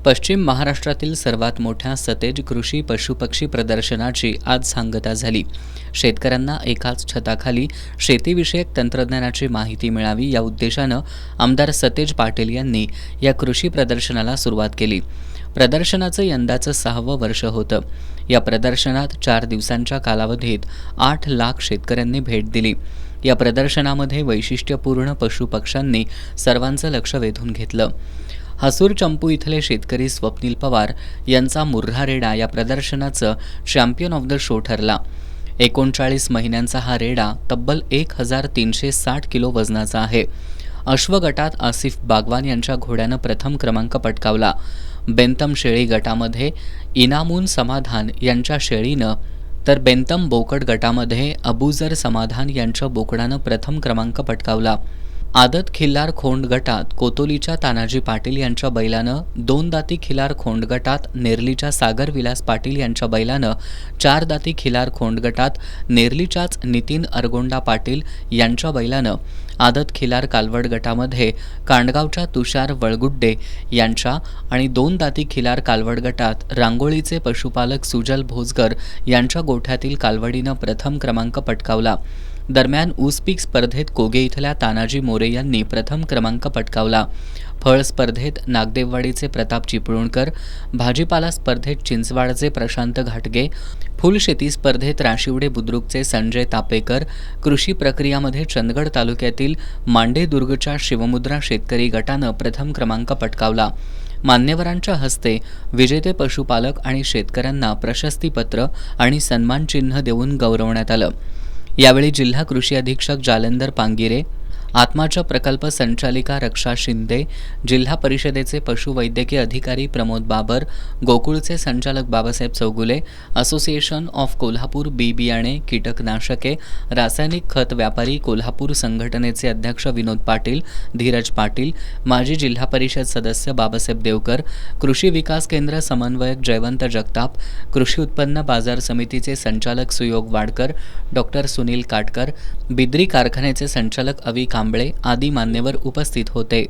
पश्चिम महाराष्ट्रातील सर्वात मोठ्या सतेज कृषी पशुपक्षी प्रदर्शनाची आज सांगता झाली। शेतकऱ्यांना एकाच छताखाली शेतीविषयक तंत्रज्ञानाची माहिती मिळावी या उद्देशानं आमदार सतेज पाटील यांनी या कृषी प्रदर्शनाला सुरुवात केली। प्रदर्शनाचं यंदाचं 6वं वर्ष होतं। या प्रदर्शनात 4 दिवसांच्या कालावधीत 8 लाख शेतकऱ्यांनी भेट दिली। या प्रदर्शनामध्ये वैशिष्ट्यपूर्ण पशुपक्ष्यांनी सर्वांचं लक्ष वेधून घेतलं। हसूर चंपू इथले शेतकरी स्वप्नील पवार यांचा मुर्रा रेडा या प्रदर्शनाचं चॅम्पियन ऑफ द शो ठरला। 39 महिन्यांचा हा रेडा तब्बल 1360 किलो वजनाचा आहे। अश्वगटात आसिफ बागवान यांच्या घोड्यानं प्रथम क्रमांक पटकावला। बेंतम शेळी गटामध्ये इनामून समाधान यांच्या शेळीनं तर बेंतम बोकड गटामध्ये अबूजर समाधान यांच्या बोकडानं प्रथम क्रमांक पटकावला। आदत खिल्लार खोंड गटात कोतोलीच्या तानाजी पाटील यांच्या बैलानं, 2 दाती खिलार खोंड गटात नेरलीच्या सागर विलास पाटील यांच्या बैलानं, 4 दाती खिलार खोंड गटात नेरलीच्याच नितीन अरगोंडा पाटील यांच्या बैलानं, आदत खिलार कालवड गटामध्ये कांडगावच्या तुषार वळगुड्डे यांच्या आणि 2 दाती खिलार कालवड गटात रांगोळीचे पशुपालक सुजल भोजगर यांच्या गोठ्यातील कालवडीनं प्रथम क्रमांक पटकावला। दरम्यान ऊसपीक स्पर्धेत कोगे इथल्या तानाजी मोरे यांनी प्रथम क्रमांक पटकावला। फळ स्पर्धेत नागदेववाडीचे प्रताप चिपळूणकर, भाजीपाला स्पर्धेत चिंचवाडचे प्रशांत घाटगे, फुलशेती स्पर्धेत राशिवडे बुद्रुकचे संजय तापेकर, कृषी प्रक्रियामध्ये चंदगड तालुक्यातील मांडेदुर्गच्या शिवमुद्रा शेतकरी गटानं प्रथम क्रमांक पटकावला। मान्यवरांच्या हस्ते विजेते पशुपालक आणि शेतकऱ्यांना प्रशस्तीपत्र आणि सन्मानचिन्ह देऊन गौरवण्यात आलं। यावेळी जिल्हा कृषी अधीक्षक जालंधर पांगिरे, आत्माच्या प्रकल्प संचालिका रक्षा शिंदे, जिल्हा परिषदेचे पशुवैद्यकीय अधिकारी प्रमोद बाबर, गोकुळचे संचालक बाबासाहेब चौगुले, असोसिएशन ऑफ कोल्हापूर बी बियाणे, कीटकनाशके, रासायनिक खत व्यापारी कोल्हापूर संघटनेचे अध्यक्ष विनोद पाटील, धीरज पाटील, माजी जिल्हा परिषद सदस्य बाबासाहेब देवकर, कृषी विकास केंद्र समन्वयक जयवंत जगताप, कृषी उत्पन्न बाजार समितीचे संचालक सुयोग वाडकर, डॉक्टर सुनील काटकर, बिद्री कारखान्याचे संचालक अवी कांबळे आदी मान्यवर उपस्थित होते।